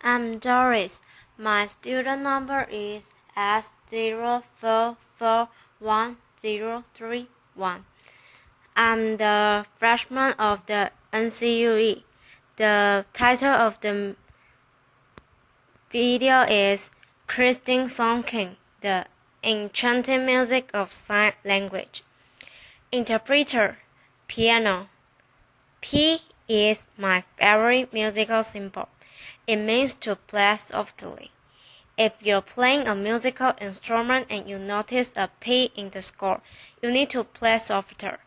I'm Doris. My student number is S04411031. I'm the freshman of the NCUE. The title of the video is Christine Song King, the enchanting music of sign language. Interpreter, piano. P is my favorite musical symbol. It means to play softly. If you're playing a musical instrument and you notice a P in the score, you need to play softer.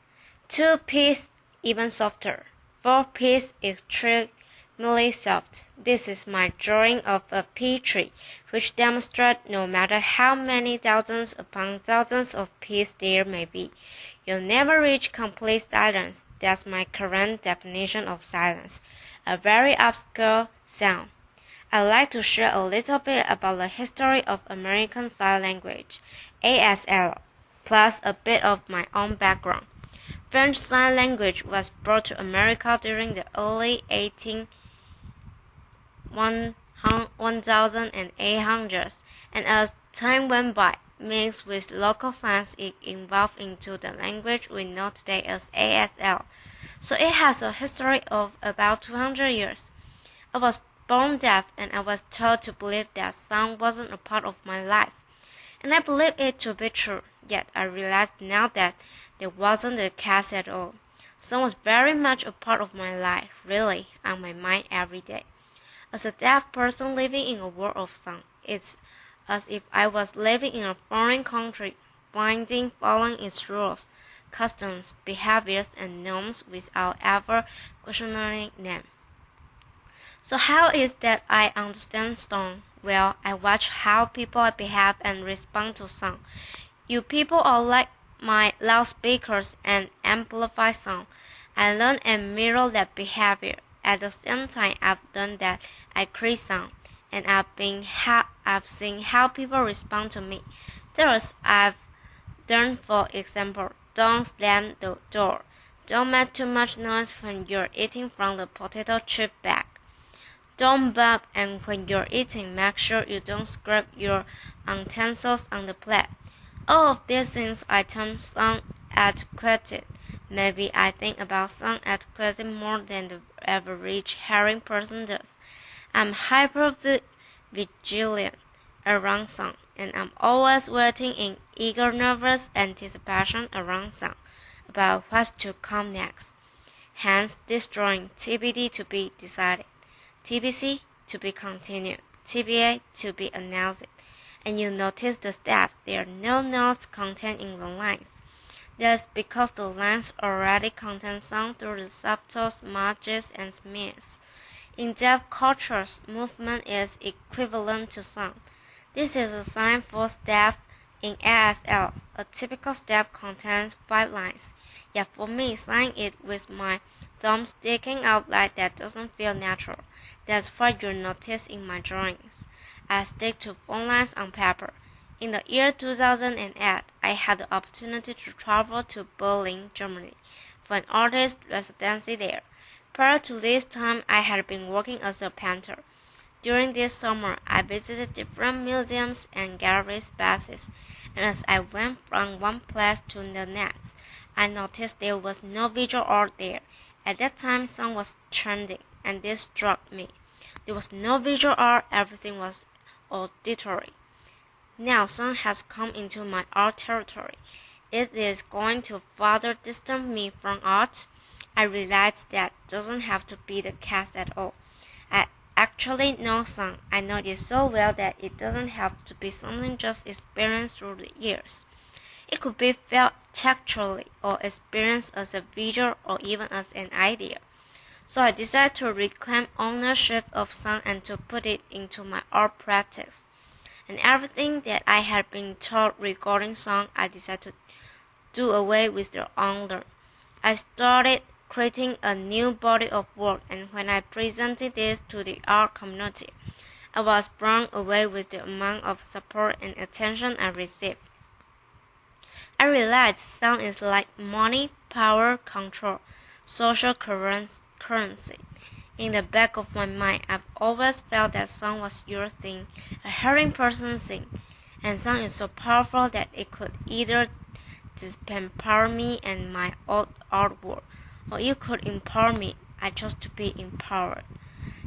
2 P's even softer. 4 P's extremely soft. This is my drawing of a P tree, which demonstrates no matter how many thousands upon thousands of P's there may be, you'll never reach complete silence. That's my current definition of silence, a very obscure sound. I'd like to share a little bit about the history of American Sign Language, ASL, plus a bit of my own background. French Sign Language was brought to America during the early 1800s, and as time went by, mixed with local signs, it evolved into the language we know today as ASL. So it has a history of about 200 years. I was born deaf, and I was taught to believe that sound wasn't a part of my life. And I believed it to be true, yet I realized now that that wasn't the case at all. Sound was very much a part of my life, really, on my mind every day. As a deaf person living in a world of sound, it's as if I was living in a foreign country, blindly following its rules, customs, behaviors, and norms without ever questioning them. So how is that I understand sound? Well, I watch how people behave and respond to sound. You people are like my loudspeakers and amplify sound. I learn and mirror that behavior. At the same time, I've done that I create sound, and I've seen how people respond to me. Thus, I've done, for example, don't slam the door. Don't make too much noise when you're eating from the potato chip bag. Don't bump, and when you're eating, make sure you don't scrape your utensils on the plate. All of these things I term sound etiquette. Maybe I think about sound etiquette more than the average hearing person does. I'm hyper vigilant around sound, and I'm always waiting in eager nervous anticipation around sound about what's to come next. Hence this drawing, TBD to be decided, TBC to be continued, TBA to be announced. And you notice the step, there are no notes contained in the lines. That's because the lines already contain sound through the subtle smudges and smears. In deaf cultures, movement is equivalent to sound. This is a sign for step in ASL. A typical step contains 5 lines. Yet for me, signing it with my thumb sticking out like that doesn't feel natural. That's what you'll notice in my drawings. I stick to 4 lines on paper. In the year 2008, I had the opportunity to travel to Berlin, Germany, for an artist residency there. Prior to this time, I had been working as a painter. During this summer, I visited different museums and gallery spaces, and as I went from one place to the next, I noticed there was no visual art there. At that time, sound was trending, and this struck me. There was no visual art, everything was auditory. Now sound has come into my art territory. It is going to further distance me from art. I realize that doesn't have to be the case at all. I actually know sound. I know it so well that it doesn't have to be something just experienced through the years. It could be felt texturally or experienced as a visual or even as an idea. So I decided to reclaim ownership of sound and to put it into my art practice. And everything that I had been taught regarding sound, I decided to do away with the owner. I started creating a new body of work, and when I presented this to the art community, I was blown away with the amount of support and attention I received. I realized sound is like money, power, control, social currency. In the back of my mind, I've always felt that song was your thing, a hearing person sing. And song is so powerful that it could either disempower me and my old artwork, or it could empower me. I chose to be empowered.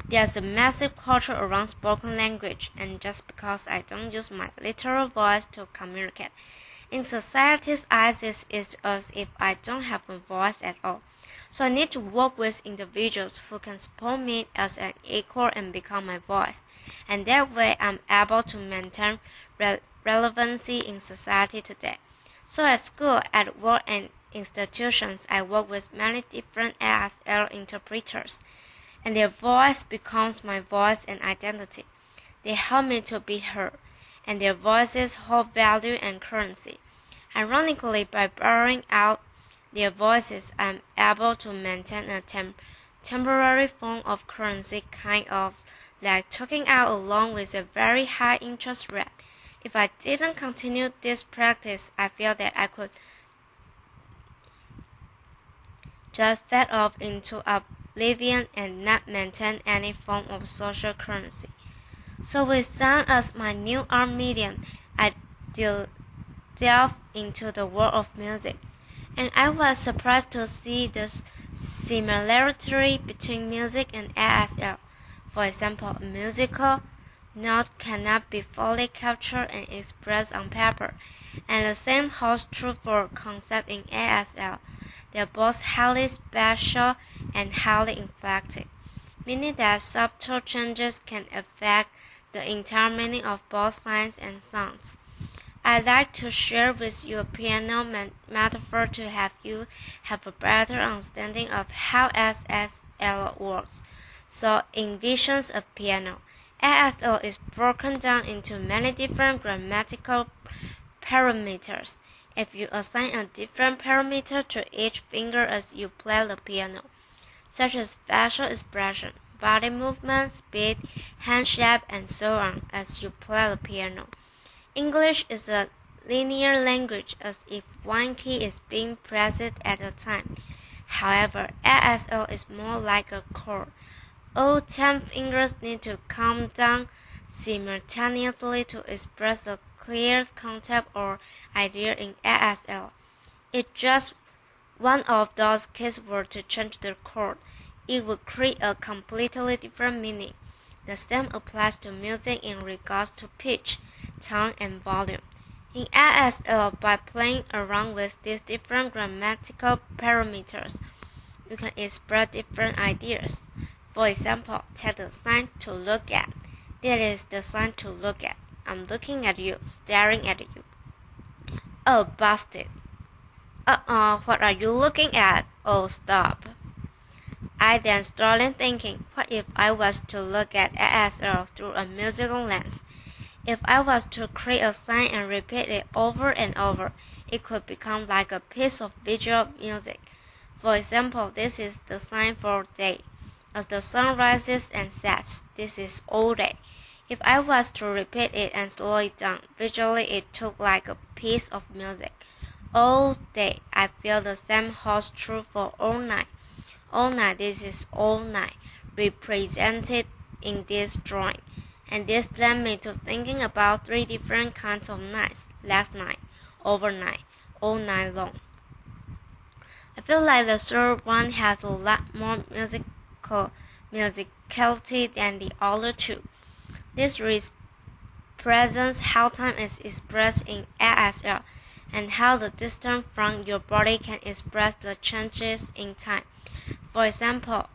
There's a massive culture around spoken language, and just because I don't use my literal voice to communicate, in society's eyes it's as if I don't have a voice at all. So I need to work with individuals who can support me as an equal and become my voice. And that way I'm able to maintain relevancy in society today. So at school, at work, and institutions, I work with many different ASL interpreters, and their voice becomes my voice and identity. They help me to be heard, and their voices hold value and currency. Ironically, by borrowing out their voices, I'm able to maintain a temporary form of currency, kind of like talking out along with a very high interest rate. If I didn't continue this practice, I feel that I could just fade off into oblivion and not maintain any form of social currency. So with sound as my new art medium, I delved into the world of music, and I was surprised to see the similarity between music and ASL. For example, a musical note cannot be fully captured and expressed on paper, and the same holds true for concepts in ASL. They are both highly spatial and highly inflected, meaning that subtle changes can affect the entire meaning of both signs and sounds. I'd like to share with you a piano metaphor to have you have a better understanding of how ASL works. So envisions a piano. ASL is broken down into many different grammatical parameters. If you assign a different parameter to each finger as you play the piano, such as facial expression, body movement, speed, hand shape, and so on as you play the piano. English is a linear language as if one key is being pressed at a time. However, ASL is more like a chord. All 10 fingers need to come down simultaneously to express a clear concept or idea in ASL. If just one of those keys were to change the chord, it would create a completely different meaning. The same applies to music in regards to pitch, tone, and volume. In ASL, by playing around with these different grammatical parameters, you can express different ideas. For example, take the sign to look at. That is the sign to look at. I'm looking at you, staring at you. Oh, busted. What are you looking at? Oh, stop. I then started thinking, what if I was to look at ASL through a musical lens? If I was to create a sign and repeat it over and over, it could become like a piece of visual music. For example, this is the sign for day. As the sun rises and sets, this is all day. If I was to repeat it and slow it down, visually it took like a piece of music. All day, I feel the same holds true for all night. All night, this is all night, represented in this drawing. And this led me to thinking about 3 different kinds of nights: last night, overnight, all night long. I feel like the third one has a lot more musicality than the other two. This represents how time is expressed in ASL and how the distance from your body can express the changes in time. For example,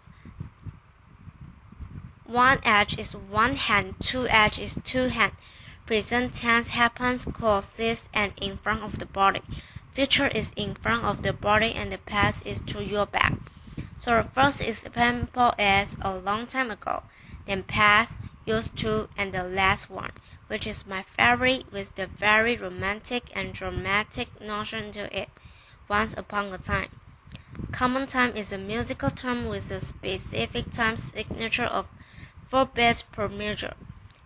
one edge is one hand, two edge is two hands. Present tense happens closest and in front of the body. Future is in front of the body and the past is to your back. So the first example is a long time ago, then past, used to, and the last one, which is my favorite with the very romantic and dramatic notion to it, once upon a time. Common time is a musical term with a specific time signature of 4 beats per measure.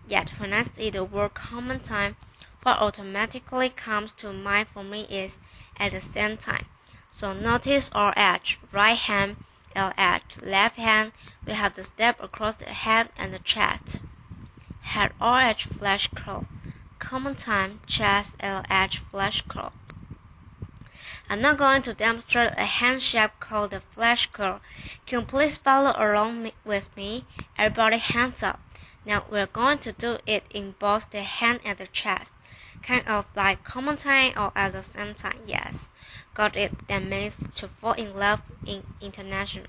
Yet when I see the word common time, what automatically comes to mind for me is at the same time. So notice our edge, right hand, LH. Left hand, we have the step across the head and the chest. Head RH flash curl. Common time, chest LH flash curl. I'm not going to demonstrate a hand shape called the flash curl. Can you please follow along with me? Everybody hands up. Now we're going to do it in both the hand and the chest. Kind of like common time or at the same time, yes. Got it, that means to fall in love in international.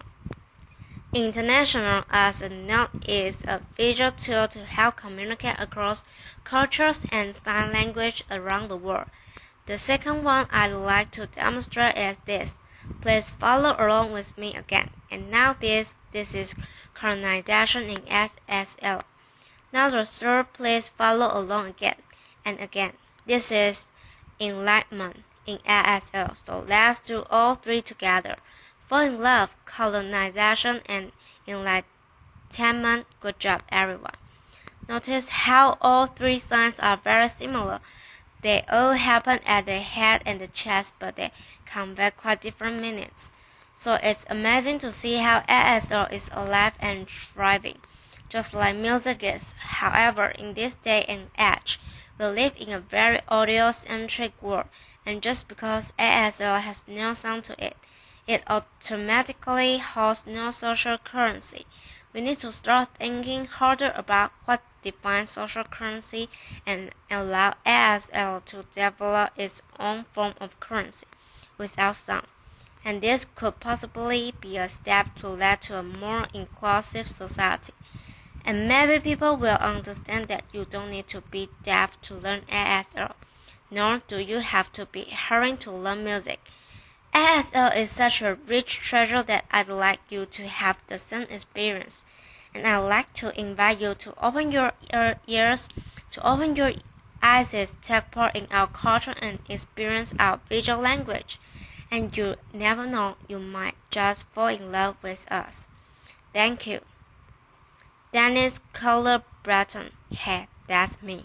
International as a noun is a visual tool to help communicate across cultures and sign language around the world. The second one I'd like to demonstrate is this. Please follow along with me again. And now this is colonization in ASL. Now the third, please follow along again and again. This is enlightenment in ASL. So let's do all three together. Fall in love, colonization, and enlightenment. Good job, everyone. Notice how all three signs are very similar. They all happen at the head and the chest, but they convey quite different meanings. So it's amazing to see how ASL is alive and thriving, just like music is. However, in this day and age, we live in a very audio-centric world, and just because ASL has no sound to it, it automatically holds no social currency. We need to start thinking harder about what defines social currency and allow ASL to develop its own form of currency without sound. And this could possibly be a step to lead to a more inclusive society. And maybe people will understand that you don't need to be deaf to learn ASL, nor do you have to be hearing to learn music. ASL is such a rich treasure that I'd like you to have the same experience. And I'd like to invite you to open your ears, to open your eyes, take part in our culture and experience our visual language. And you never know, you might just fall in love with us. Thank you. Dennis Kohler Breton. Hey, that's me.